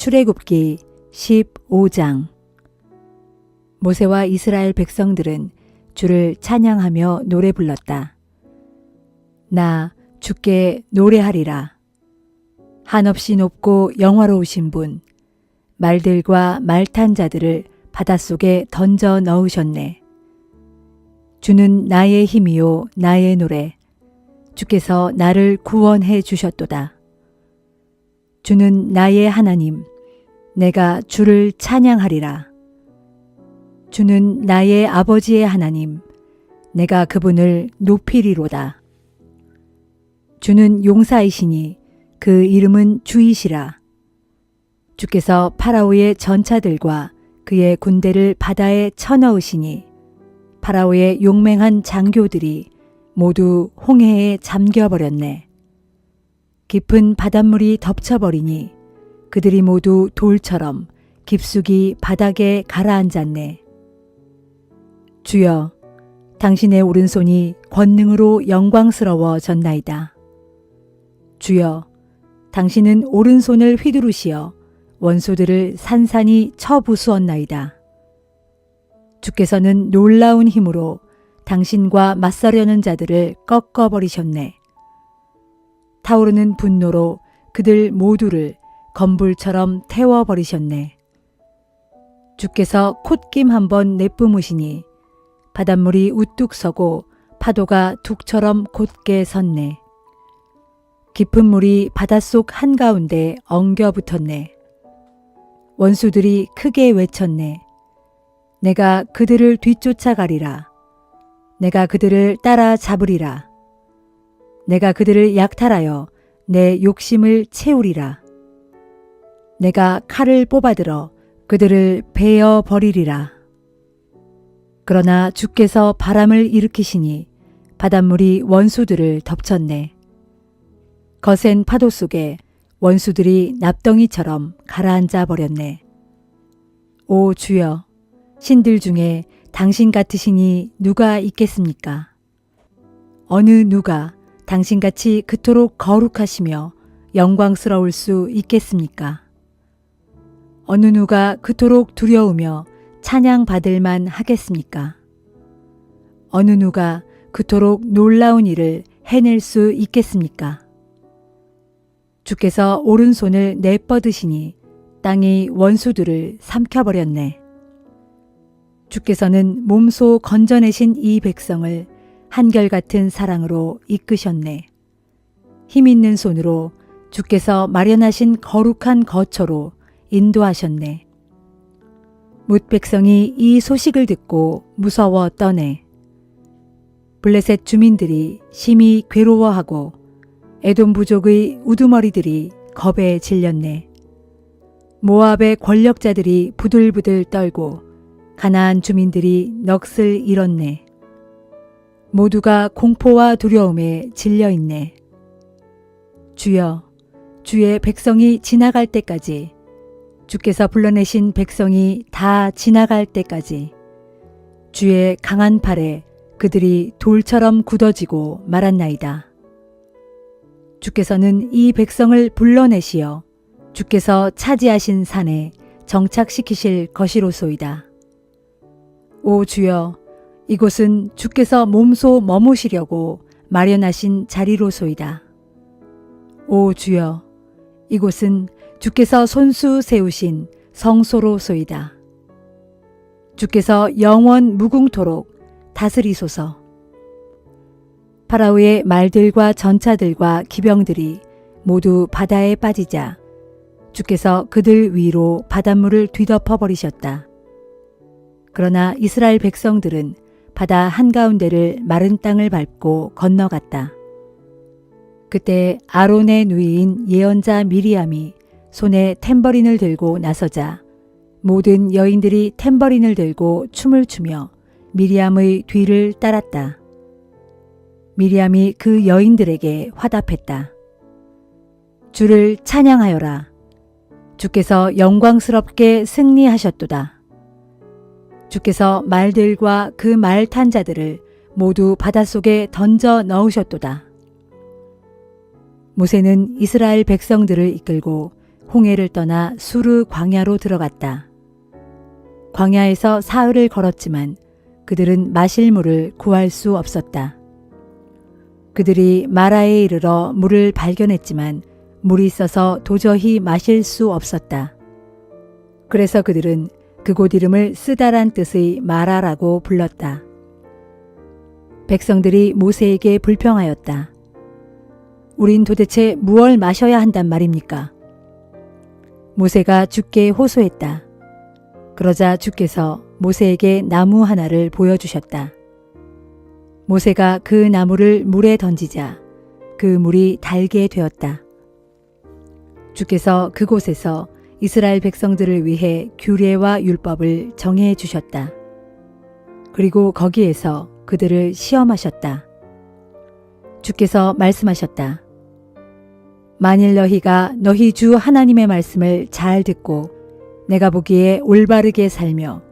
출애굽기 15장. 모세와 이스라엘 백성들은 주를 찬양하며 노래 불렀다. 나 주께 노래하리라. 한없이 높고 영화로우신 분, 말들과 말 탄 자들을 바닷속에 던져 넣으셨네. 주는 나의 힘이요 나의 노래, 주께서 나를 구원해 주셨도다. 주는 나의 하나님, 내가 주를 찬양하리라. 주는 나의 아버지의 하나님, 내가 그분을 높이리로다. 주는 용사이시니 그 이름은 주이시라. 주께서 파라오의 전차들과 그의 군대를 바다에 쳐넣으시니 파라오의 용맹한 장교들이 모두 홍해에 잠겨버렸네. 깊은 바닷물이 덮쳐버리니 그들이 모두 돌처럼 깊숙이 바닥에 가라앉았네. 주여, 당신의 오른손이 권능으로 영광스러워졌나이다. 주여, 당신은 오른손을 휘두르시어 원수들을 산산이 쳐부수었나이다. 주께서는 놀라운 힘으로 당신과 맞서려는 자들을 꺾어버리셨네. 타오르는 분노로 그들 모두를 건불처럼 태워버리셨네. 주께서 콧김 한번 내뿜으시니 바닷물이 우뚝 서고 파도가 둑처럼 곧게 섰네. 깊은 물이 바닷속 한가운데 엉겨 붙었네. 원수들이 크게 외쳤네. 내가 그들을 뒤쫓아가리라. 내가 그들을 따라잡으리라. 내가 그들을 약탈하여 내 욕심을 채우리라. 내가 칼을 뽑아들어 그들을 베어 버리리라. 그러나 주께서 바람을 일으키시니 바닷물이 원수들을 덮쳤네. 거센 파도 속에 원수들이 납덩이처럼 가라앉아 버렸네. 오 주여, 신들 중에 당신 같으시니 누가 있겠습니까? 어느 누가 당신같이 그토록 거룩하시며 영광스러울 수 있겠습니까? 어느 누가 그토록 두려우며 찬양받을 만 하겠습니까? 어느 누가 그토록 놀라운 일을 해낼 수 있겠습니까? 주께서 오른손을 내뻗으시니 땅이 원수들을 삼켜버렸네. 주께서는 몸소 건져내신 이 백성을 한결같은 사랑으로 이끄셨네. 힘있는 손으로 주께서 마련하신 거룩한 거처로 인도하셨네. 뭇 백성이 이 소식을 듣고 무서워 떠네. 블레셋 주민들이 심히 괴로워하고 에돔 부족의 우두머리들이 겁에 질렸네. 모압의 권력자들이 부들부들 떨고 가나안 주민들이 넋을 잃었네. 모두가 공포와 두려움에 질려있네. 주여, 주의 백성이 지나갈 때까지, 주께서 불러내신 백성이 다 지나갈 때까지 주의 강한 팔에 그들이 돌처럼 굳어지고 말았나이다. 주께서는 이 백성을 불러내시어 주께서 차지하신 산에 정착시키실 것이로소이다. 오 주여, 이곳은 주께서 몸소 머무시려고 마련하신 자리로소이다. 오 주여, 이곳은 주께서 손수 세우신 성소로소이다. 주께서 영원 무궁토록 다스리소서. 파라오의 말들과 전차들과 기병들이 모두 바다에 빠지자 주께서 그들 위로 바닷물을 뒤덮어 버리셨다. 그러나 이스라엘 백성들은 바다 한가운데를 마른 땅을 밟고 건너갔다. 그때 아론의 누이인 예언자 미리암이 손에 탬버린을 들고 나서자 모든 여인들이 탬버린을 들고 춤을 추며 미리암의 뒤를 따랐다. 미리암이 그 여인들에게 화답했다. 주를 찬양하여라. 주께서 영광스럽게 승리하셨도다. 주께서 말들과 그 말 탄 자들을 모두 바닷속에 던져 넣으셨도다. 모세는 이스라엘 백성들을 이끌고 홍해를 떠나 수르 광야로 들어갔다. 광야에서 사흘을 걸었지만 그들은 마실 물을 구할 수 없었다. 그들이 마라에 이르러 물을 발견했지만 물이 있어서 도저히 마실 수 없었다. 그래서 그들은 그곳 이름을 쓰다란 뜻의 마라라고 불렀다. 백성들이 모세에게 불평하였다. 우린 도대체 무얼 마셔야 한단 말입니까? 모세가 주께 호소했다. 그러자 주께서 모세에게 나무 하나를 보여주셨다. 모세가 그 나무를 물에 던지자 그 물이 달게 되었다. 주께서 그곳에서 이스라엘 백성들을 위해 규례와 율법을 정해 주셨다. 그리고 거기에서 그들을 시험하셨다. 주께서 말씀하셨다. 만일 너희가 너희 주 하나님의 말씀을 잘 듣고 내가 보기에 올바르게 살며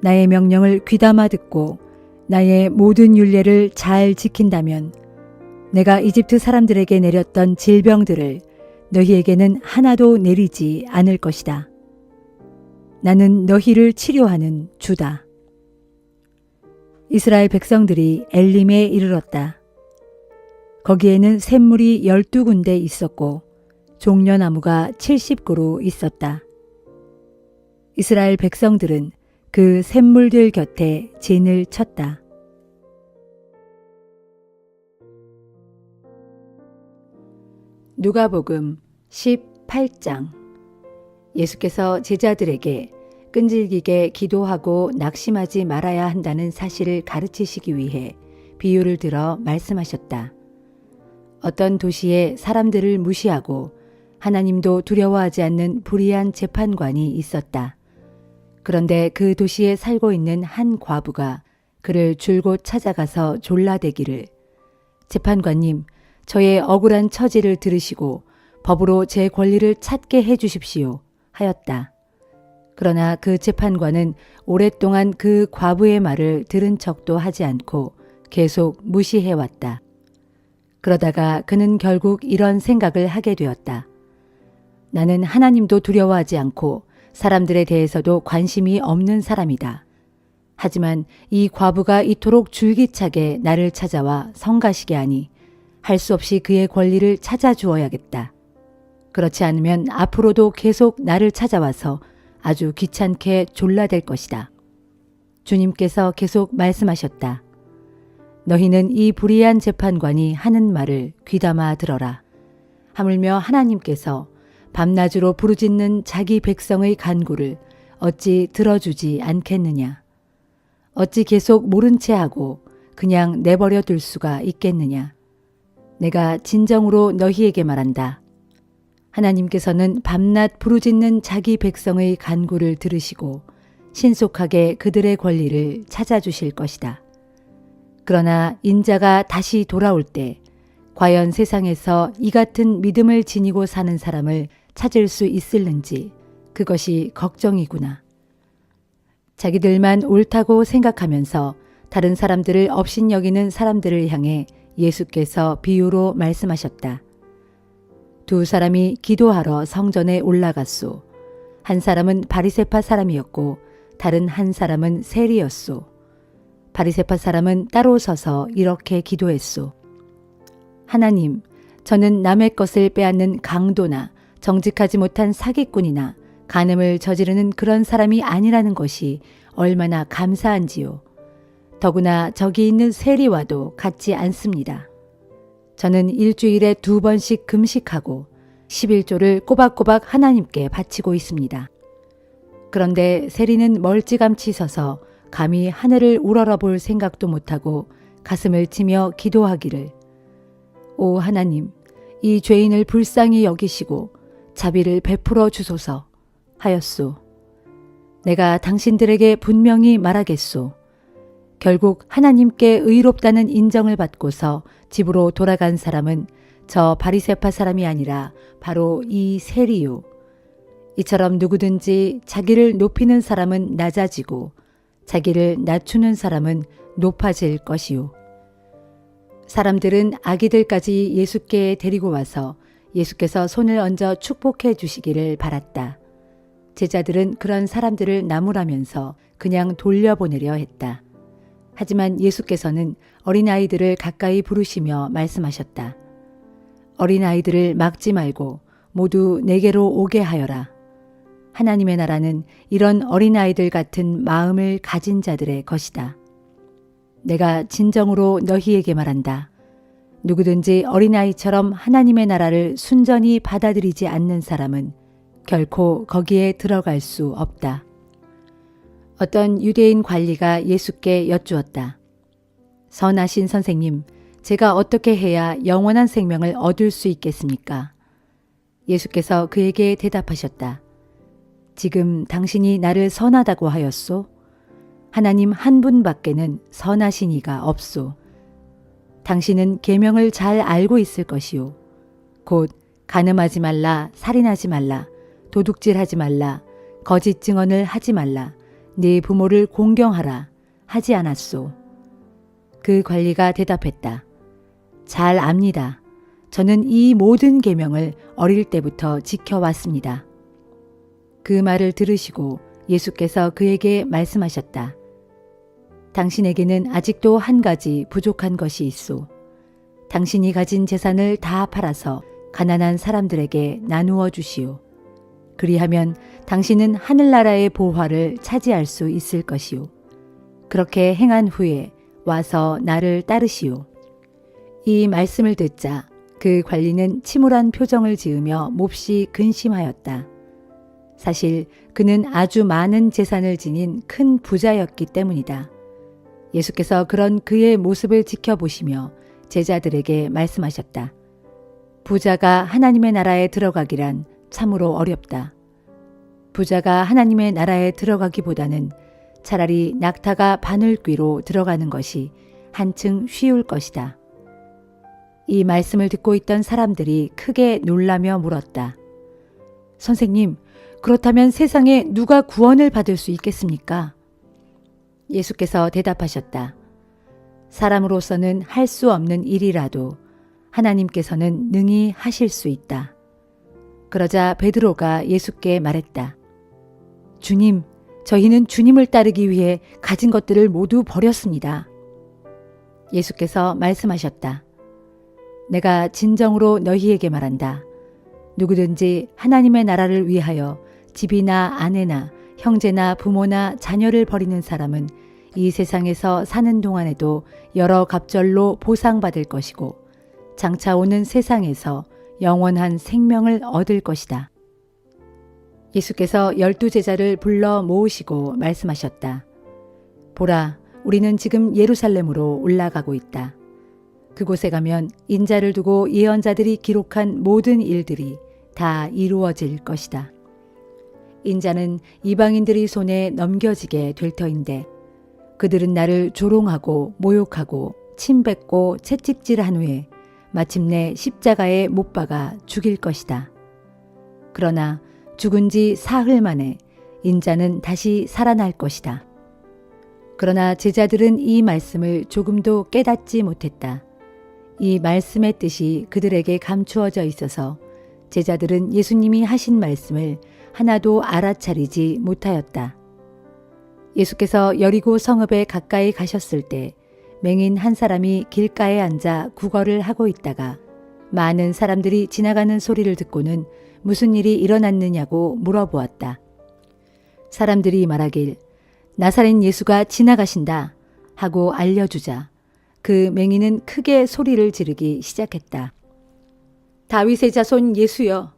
나의 명령을 귀담아 듣고 나의 모든 율례를 잘 지킨다면 내가 이집트 사람들에게 내렸던 질병들을 너희에게는 하나도 내리지 않을 것이다. 나는 너희를 치료하는 주다. 이스라엘 백성들이 엘림에 이르렀다. 거기에는 샘물이 12군데 있었고 종려나무가 70그루 있었다. 이스라엘 백성들은 그 샘물들 곁에 진을 쳤다. 누가복음 18장. 예수께서 제자들에게 끈질기게 기도하고 낙심하지 말아야 한다는 사실을 가르치시기 위해 비유를 들어 말씀하셨다. 어떤 도시에 사람들을 무시하고 하나님도 두려워하지 않는 불의한 재판관이 있었다. 그런데 그 도시에 살고 있는 한 과부가 그를 줄곧 찾아가서 졸라대기를 재판관님, 저의 억울한 처지를 들으시고 법으로 제 권리를 찾게 해 주십시오 하였다. 그러나 그 재판관은 오랫동안 그 과부의 말을 들은 척도 하지 않고 계속 무시해왔다. 그러다가 그는 결국 이런 생각을 하게 되었다. 나는 하나님도 두려워하지 않고 사람들에 대해서도 관심이 없는 사람이다. 하지만 이 과부가 이토록 줄기차게 나를 찾아와 성가시게 하니 할 수 없이 그의 권리를 찾아주어야겠다. 그렇지 않으면 앞으로도 계속 나를 찾아와서 아주 귀찮게 졸라댈 것이다. 주님께서 계속 말씀하셨다. 너희는 이 불의한 재판관이 하는 말을 귀담아 들어라. 하물며 하나님께서 밤낮으로 부르짖는 자기 백성의 간구를 어찌 들어주지 않겠느냐. 어찌 계속 모른 채 하고 그냥 내버려 둘 수가 있겠느냐. 내가 진정으로 너희에게 말한다. 하나님께서는 밤낮 부르짖는 자기 백성의 간구를 들으시고 신속하게 그들의 권리를 찾아주실 것이다. 그러나 인자가 다시 돌아올 때 과연 세상에서 이 같은 믿음을 지니고 사는 사람을 찾을 수 있을는지 그것이 걱정이구나. 자기들만 옳다고 생각하면서 다른 사람들을 업신여기는 사람들을 향해 예수께서 비유로 말씀하셨다. 두 사람이 기도하러 성전에 올라갔소. 한 사람은 바리새파 사람이었고 다른 한 사람은 세리였소. 바리새파 사람은 따로 서서 이렇게 기도했소. 하나님, 저는 남의 것을 빼앗는 강도나 정직하지 못한 사기꾼이나 간음을 저지르는 그런 사람이 아니라는 것이 얼마나 감사한지요. 더구나 저기 있는 세리와도 같지 않습니다. 저는 일주일에 2번씩 금식하고 11조를 꼬박꼬박 하나님께 바치고 있습니다. 그런데 세리는 멀찌감치 서서 감히 하늘을 우러러볼 생각도 못하고 가슴을 치며 기도하기를 오 하나님, 이 죄인을 불쌍히 여기시고 자비를 베풀어 주소서 하였소. 내가 당신들에게 분명히 말하겠소. 결국 하나님께 의롭다는 인정을 받고서 집으로 돌아간 사람은 저 바리새파 사람이 아니라 바로 이 세리요. 이처럼 누구든지 자기를 높이는 사람은 낮아지고 자기를 낮추는 사람은 높아질 것이요. 사람들은 아기들까지 예수께 데리고 와서 예수께서 손을 얹어 축복해 주시기를 바랐다. 제자들은 그런 사람들을 나무라면서 그냥 돌려보내려 했다. 하지만 예수께서는 어린아이들을 가까이 부르시며 말씀하셨다. 어린아이들을 막지 말고 모두 내게로 오게 하여라. 하나님의 나라는 이런 어린아이들 같은 마음을 가진 자들의 것이다. 내가 진정으로 너희에게 말한다. 누구든지 어린아이처럼 하나님의 나라를 순전히 받아들이지 않는 사람은 결코 거기에 들어갈 수 없다. 어떤 유대인 관리가 예수께 여쭈었다. 선하신 선생님, 제가 어떻게 해야 영원한 생명을 얻을 수 있겠습니까? 예수께서 그에게 대답하셨다. 지금 당신이 나를 선하다고 하였소? 하나님 한 분밖에는 선하신 이가 없소. 당신은 계명을 잘 알고 있을 것이요. 곧 간음하지 말라, 살인하지 말라, 도둑질하지 말라, 거짓 증언을 하지 말라, 네 부모를 공경하라 하지 않았소. 그 관리가 대답했다. 잘 압니다. 저는 이 모든 계명을 어릴 때부터 지켜왔습니다. 그 말을 들으시고 예수께서 그에게 말씀하셨다. 당신에게는 아직도 한 가지 부족한 것이 있소. 당신이 가진 재산을 다 팔아서 가난한 사람들에게 나누어 주시오. 그리하면 당신은 하늘나라의 보화를 차지할 수 있을 것이오. 그렇게 행한 후에 와서 나를 따르시오. 이 말씀을 듣자 그 관리는 침울한 표정을 지으며 몹시 근심하였다. 사실 그는 아주 많은 재산을 지닌 큰 부자였기 때문이다. 예수께서 그런 그의 모습을 지켜보시며 제자들에게 말씀하셨다. 부자가 하나님의 나라에 들어가기란 참으로 어렵다. 부자가 하나님의 나라에 들어가기보다는 차라리 낙타가 바늘귀로 들어가는 것이 한층 쉬울 것이다. 이 말씀을 듣고 있던 사람들이 크게 놀라며 물었다. 선생님, 그렇다면 세상에 누가 구원을 받을 수 있겠습니까? 예수께서 대답하셨다. 사람으로서는 할 수 없는 일이라도 하나님께서는 능히 하실 수 있다. 그러자 베드로가 예수께 말했다. 주님, 저희는 주님을 따르기 위해 가진 것들을 모두 버렸습니다. 예수께서 말씀하셨다. 내가 진정으로 너희에게 말한다. 누구든지 하나님의 나라를 위하여 집이나 아내나 형제나 부모나 자녀를 버리는 사람은 이 세상에서 사는 동안에도 여러 갑절로 보상받을 것이고 장차 오는 세상에서 영원한 생명을 얻을 것이다. 예수께서 12제자를 불러 모으시고 말씀하셨다. 보라, 우리는 지금 예루살렘으로 올라가고 있다. 그곳에 가면 인자를 두고 예언자들이 기록한 모든 일들이 다 이루어질 것이다. 인자는 이방인들의 손에 넘겨지게 될 터인데 그들은 나를 조롱하고 모욕하고 침뱉고 채찍질한 후에 마침내 십자가에 못 박아 죽일 것이다. 그러나 죽은 지 사흘 만에 인자는 다시 살아날 것이다. 그러나 제자들은 이 말씀을 조금도 깨닫지 못했다. 이 말씀의 뜻이 그들에게 감추어져 있어서 제자들은 예수님이 하신 말씀을 하나도 알아차리지 못하였다. 예수께서 여리고 성읍에 가까이 가셨을 때 맹인 한 사람이 길가에 앉아 구걸을 하고 있다가 많은 사람들이 지나가는 소리를 듣고는 무슨 일이 일어났느냐고 물어보았다. 사람들이 말하길 나사렛 예수가 지나가신다 하고 알려주자 그 맹인은 크게 소리를 지르기 시작했다. 다윗의 자손 예수여,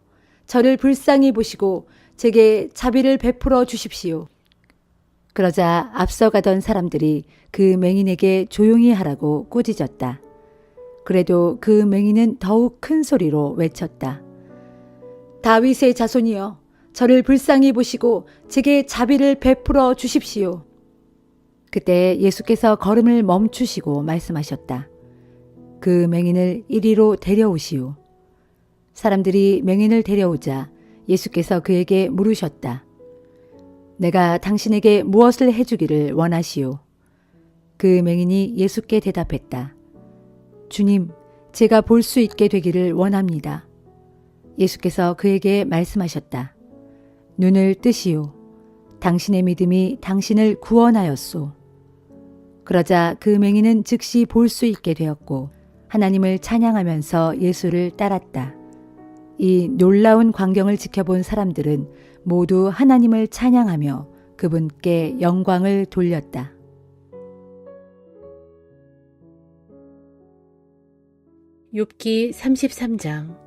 저를 불쌍히 보시고 제게 자비를 베풀어 주십시오. 그러자 앞서가던 사람들이 그 맹인에게 조용히 하라고 꾸짖었다. 그래도 그 맹인은 더욱 큰 소리로 외쳤다. 다윗의 자손이여, 저를 불쌍히 보시고 제게 자비를 베풀어 주십시오. 그때 예수께서 걸음을 멈추시고 말씀하셨다. 그 맹인을 이리로 데려오시오. 사람들이 맹인을 데려오자 예수께서 그에게 물으셨다. 내가 당신에게 무엇을 해주기를 원하시오? 그 맹인이 예수께 대답했다. 주님, 제가 볼 수 있게 되기를 원합니다. 예수께서 그에게 말씀하셨다. 눈을 뜨시오. 당신의 믿음이 당신을 구원하였소. 그러자 그 맹인은 즉시 볼 수 있게 되었고 하나님을 찬양하면서 예수를 따랐다. 이 놀라운 광경을 지켜본 사람들은 모두 하나님을 찬양하며 그분께 영광을 돌렸다. 욥기 33장.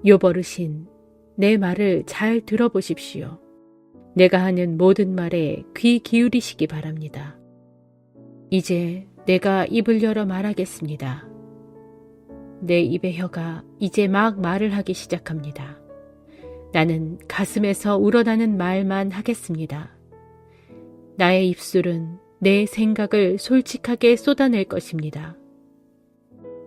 욥 어르신, 내 말을 잘 들어보십시오. 내가 하는 모든 말에 귀 기울이시기 바랍니다. 이제 내가 입을 열어 말하겠습니다. 내 입의 혀가 이제 막 말을 하기 시작합니다. 나는 가슴에서 우러나는 말만 하겠습니다. 나의 입술은 내 생각을 솔직하게 쏟아낼 것입니다.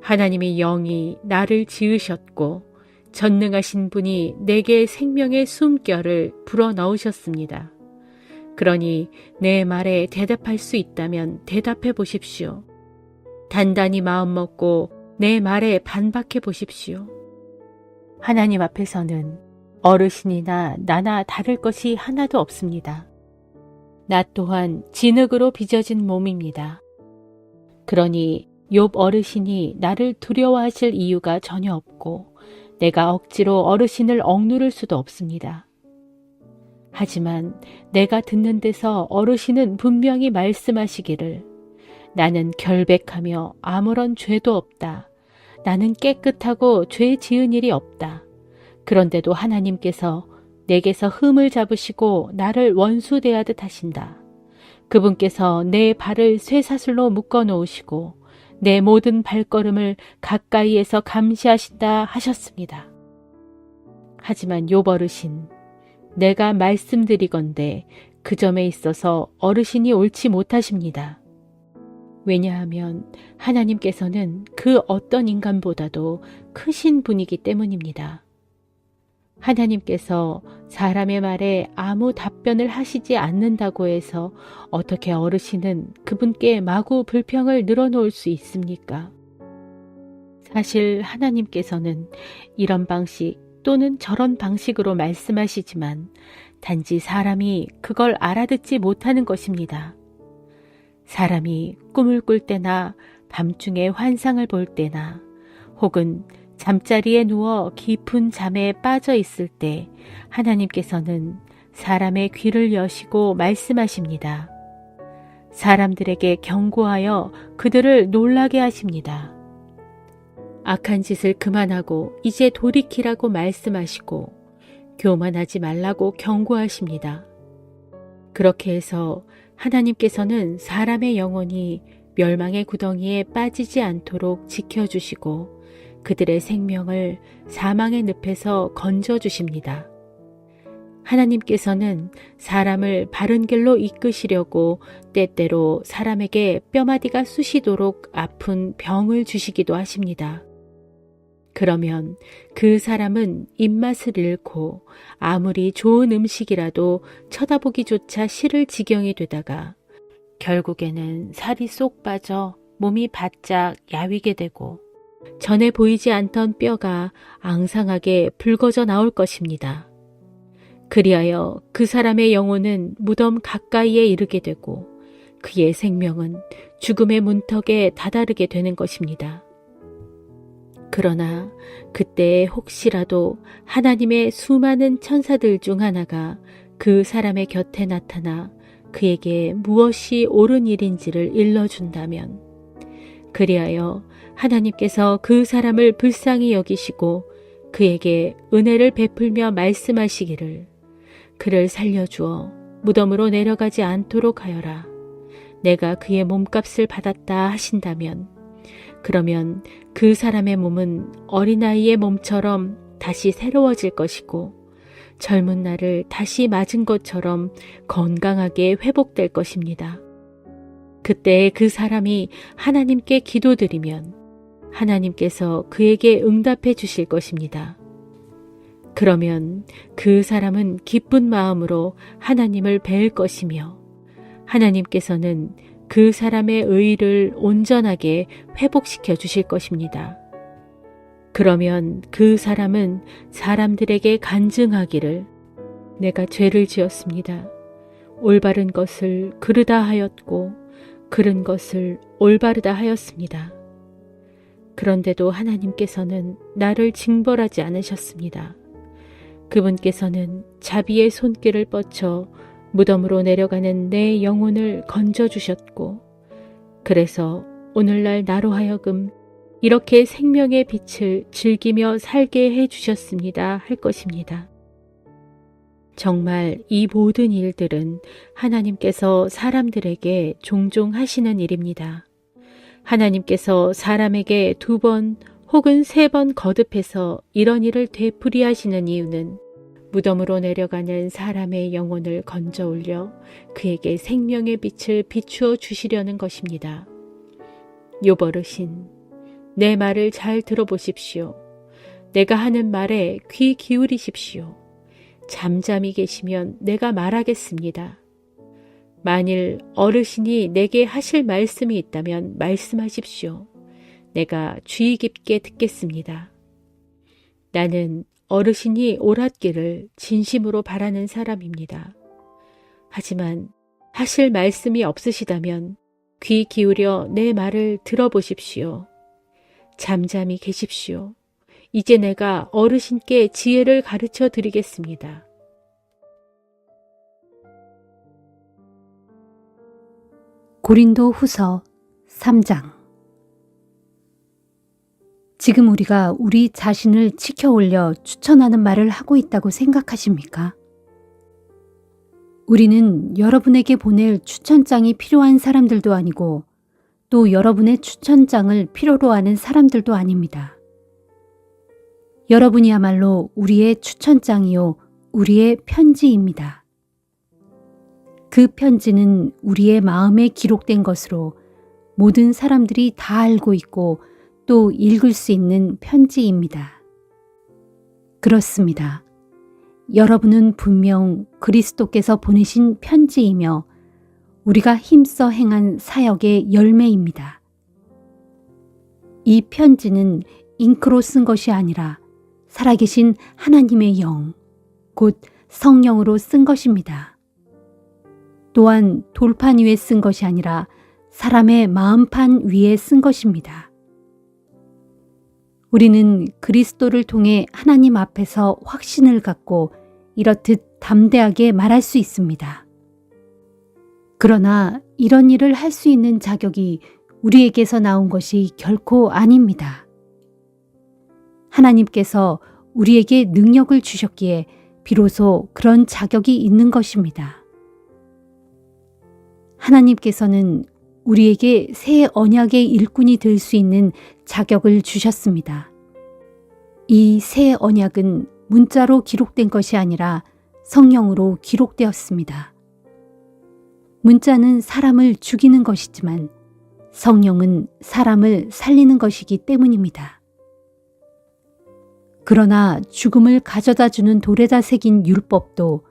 하나님의 영이 나를 지으셨고 전능하신 분이 내게 생명의 숨결을 불어넣으셨습니다. 그러니 내 말에 대답할 수 있다면 대답해 보십시오. 단단히 마음먹고 내 말에 반박해 보십시오. 하나님 앞에서는 어르신이나 나나 다를 것이 하나도 없습니다. 나 또한 진흙으로 빚어진 몸입니다. 그러니 욥 어르신이 나를 두려워하실 이유가 전혀 없고 내가 억지로 어르신을 억누를 수도 없습니다. 하지만 내가 듣는 데서 어르신은 분명히 말씀하시기를 나는 결백하며 아무런 죄도 없다. 나는 깨끗하고 죄 지은 일이 없다. 그런데도 하나님께서 내게서 흠을 잡으시고 나를 원수 대하듯 하신다. 그분께서 내 발을 쇠사슬로 묶어 놓으시고 내 모든 발걸음을 가까이에서 감시하신다 하셨습니다. 하지만 욥 어르신, 내가 말씀드리건대 그 점에 있어서 어르신이 옳지 못하십니다. 왜냐하면 하나님께서는 그 어떤 인간보다도 크신 분이기 때문입니다. 하나님께서 사람의 말에 아무 답변을 하시지 않는다고 해서 어떻게 어르신은 그분께 마구 불평을 늘어놓을 수 있습니까? 사실 하나님께서는 이런 방식 또는 저런 방식으로 말씀하시지만 단지 사람이 그걸 알아듣지 못하는 것입니다. 사람이 꿈을 꿀 때나 밤중에 환상을 볼 때나 혹은 잠자리에 누워 깊은 잠에 빠져 있을 때 하나님께서는 사람의 귀를 여시고 말씀하십니다. 사람들에게 경고하여 그들을 놀라게 하십니다. 악한 짓을 그만하고 이제 돌이키라고 말씀하시고 교만하지 말라고 경고하십니다. 그렇게 해서 하나님께서는 사람의 영혼이 멸망의 구덩이에 빠지지 않도록 지켜주시고 그들의 생명을 사망의 늪에서 건져주십니다. 하나님께서는 사람을 바른 길로 이끄시려고 때때로 사람에게 뼈마디가 쑤시도록 아픈 병을 주시기도 하십니다. 그러면 그 사람은 입맛을 잃고 아무리 좋은 음식이라도 쳐다보기조차 싫을 지경이 되다가 결국에는 살이 쏙 빠져 몸이 바짝 야위게 되고 전에 보이지 않던 뼈가 앙상하게 붉어져 나올 것입니다. 그리하여 그 사람의 영혼은 무덤 가까이에 이르게 되고 그의 생명은 죽음의 문턱에 다다르게 되는 것입니다. 그러나 그때 혹시라도 하나님의 수많은 천사들 중 하나가 그 사람의 곁에 나타나 그에게 무엇이 옳은 일인지를 일러준다면 그리하여 하나님께서 그 사람을 불쌍히 여기시고 그에게 은혜를 베풀며 말씀하시기를 그를 살려주어 무덤으로 내려가지 않도록 하여라. 내가 그의 몸값을 받았다 하신다면 그러면 그 사람의 몸은 어린아이의 몸처럼 다시 새로워질 것이고 젊은 날을 다시 맞은 것처럼 건강하게 회복될 것입니다. 그때 그 사람이 하나님께 기도드리면 하나님께서 그에게 응답해 주실 것입니다. 그러면 그 사람은 기쁜 마음으로 하나님을 뵐 것이며 하나님께서는 그 사람의 의를 온전하게 회복시켜 주실 것입니다. 그러면 그 사람은 사람들에게 간증하기를 내가 죄를 지었습니다. 올바른 것을 그르다 하였고 그른 것을 올바르다 하였습니다. 그런데도 하나님께서는 나를 징벌하지 않으셨습니다. 그분께서는 자비의 손길을 뻗쳐 무덤으로 내려가는 내 영혼을 건져주셨고, 그래서 오늘날 나로 하여금 이렇게 생명의 빛을 즐기며 살게 해주셨습니다 할 것입니다. 정말 이 모든 일들은 하나님께서 사람들에게 종종 하시는 일입니다. 하나님께서 사람에게 2번 혹은 3번 거듭해서 이런 일을 되풀이하시는 이유는 무덤으로 내려가는 사람의 영혼을 건져 올려 그에게 생명의 빛을 비추어 주시려는 것입니다. 욥 어르신, 내 말을 잘 들어보십시오. 내가 하는 말에 귀 기울이십시오. 잠잠히 계시면 내가 말하겠습니다. 만일 어르신이 내게 하실 말씀이 있다면 말씀하십시오. 내가 주의 깊게 듣겠습니다. 나는 어르신이 옳았기를 진심으로 바라는 사람입니다. 하지만 하실 말씀이 없으시다면 귀 기울여 내 말을 들어보십시오. 잠잠히 계십시오. 이제 내가 어르신께 지혜를 가르쳐 드리겠습니다. 고린도 후서 3장. 지금 우리가 우리 자신을 치켜 올려 추천하는 말을 하고 있다고 생각하십니까? 우리는 여러분에게 보낼 추천장이 필요한 사람들도 아니고 또 여러분의 추천장을 필요로 하는 사람들도 아닙니다. 여러분이야말로 우리의 추천장이요, 우리의 편지입니다. 그 편지는 우리의 마음에 기록된 것으로 모든 사람들이 다 알고 있고 또 읽을 수 있는 편지입니다. 그렇습니다. 여러분은 분명 그리스도께서 보내신 편지이며 우리가 힘써 행한 사역의 열매입니다. 이 편지는 잉크로 쓴 것이 아니라 살아계신 하나님의 영, 곧 성령으로 쓴 것입니다. 또한 돌판 위에 쓴 것이 아니라 사람의 마음판 위에 쓴 것입니다. 우리는 그리스도를 통해 하나님 앞에서 확신을 갖고 이렇듯 담대하게 말할 수 있습니다. 그러나 이런 일을 할 수 있는 자격이 우리에게서 나온 것이 결코 아닙니다. 하나님께서 우리에게 능력을 주셨기에 비로소 그런 자격이 있는 것입니다. 하나님께서는 우리에게 새 언약의 일꾼이 될 수 있는 자격을 주셨습니다. 이 새 언약은 문자로 기록된 것이 아니라 성령으로 기록되었습니다. 문자는 사람을 죽이는 것이지만 성령은 사람을 살리는 것이기 때문입니다. 그러나 죽음을 가져다 주는 돌에다 새긴 율법도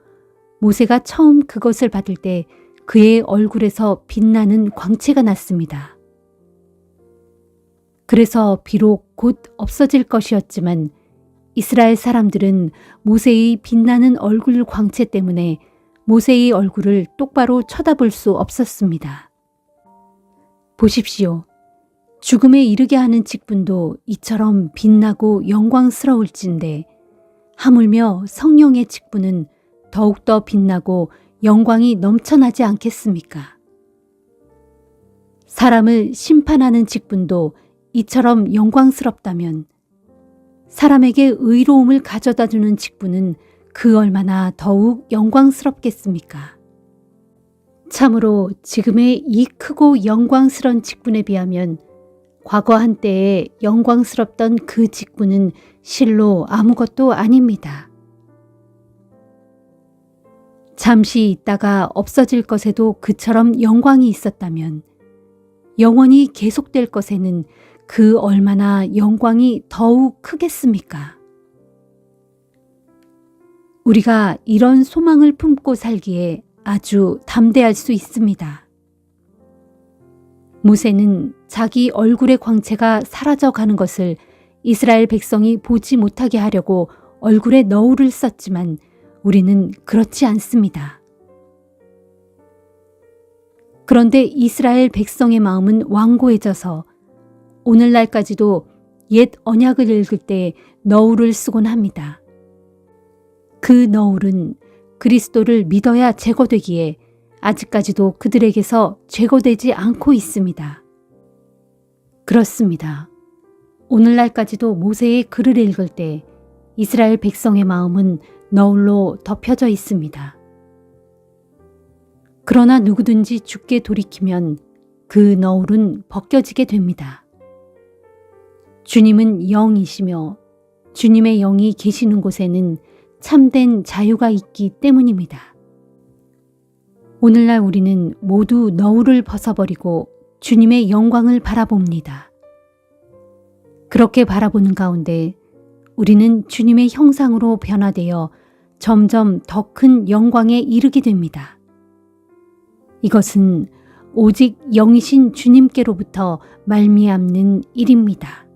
모세가 처음 그것을 받을 때 그의 얼굴에서 빛나는 광채가 났습니다. 그래서 비록 곧 없어질 것이었지만 이스라엘 사람들은 모세의 빛나는 얼굴 광채 때문에 모세의 얼굴을 똑바로 쳐다볼 수 없었습니다. 보십시오. 죽음에 이르게 하는 직분도 이처럼 빛나고 영광스러울진데 하물며 성령의 직분은 더욱더 빛나고 영광이 넘쳐나지 않겠습니까? 사람을 심판하는 직분도 이처럼 영광스럽다면 사람에게 의로움을 가져다 주는 직분은 그 얼마나 더욱 영광스럽겠습니까? 참으로 지금의 이 크고 영광스러운 직분에 비하면 과거 한때에 영광스럽던 그 직분은 실로 아무것도 아닙니다. 잠시 있다가 없어질 것에도 그처럼 영광이 있었다면 영원히 계속될 것에는 그 얼마나 영광이 더욱 크겠습니까? 우리가 이런 소망을 품고 살기에 아주 담대할 수 있습니다. 모세는 자기 얼굴의 광채가 사라져 가는 것을 이스라엘 백성이 보지 못하게 하려고 얼굴에 너울을 썼지만 우리는 그렇지 않습니다. 그런데 이스라엘 백성의 마음은 완고해져서 오늘날까지도 옛 언약을 읽을 때 너울을 쓰곤 합니다. 그 너울은 그리스도를 믿어야 제거되기에 아직까지도 그들에게서 제거되지 않고 있습니다. 그렇습니다. 오늘날까지도 모세의 글을 읽을 때 이스라엘 백성의 마음은 너울로 덮여져 있습니다. 그러나 누구든지 주께 돌이키면 그 너울은 벗겨지게 됩니다. 주님은 영이시며 주님의 영이 계시는 곳에는 참된 자유가 있기 때문입니다. 오늘날 우리는 모두 너울을 벗어버리고 주님의 영광을 바라봅니다. 그렇게 바라보는 가운데 우리는 주님의 형상으로 변화되어 점점 더 큰 영광에 이르게 됩니다. 이것은 오직 영이신 주님께로부터 말미암는 일입니다.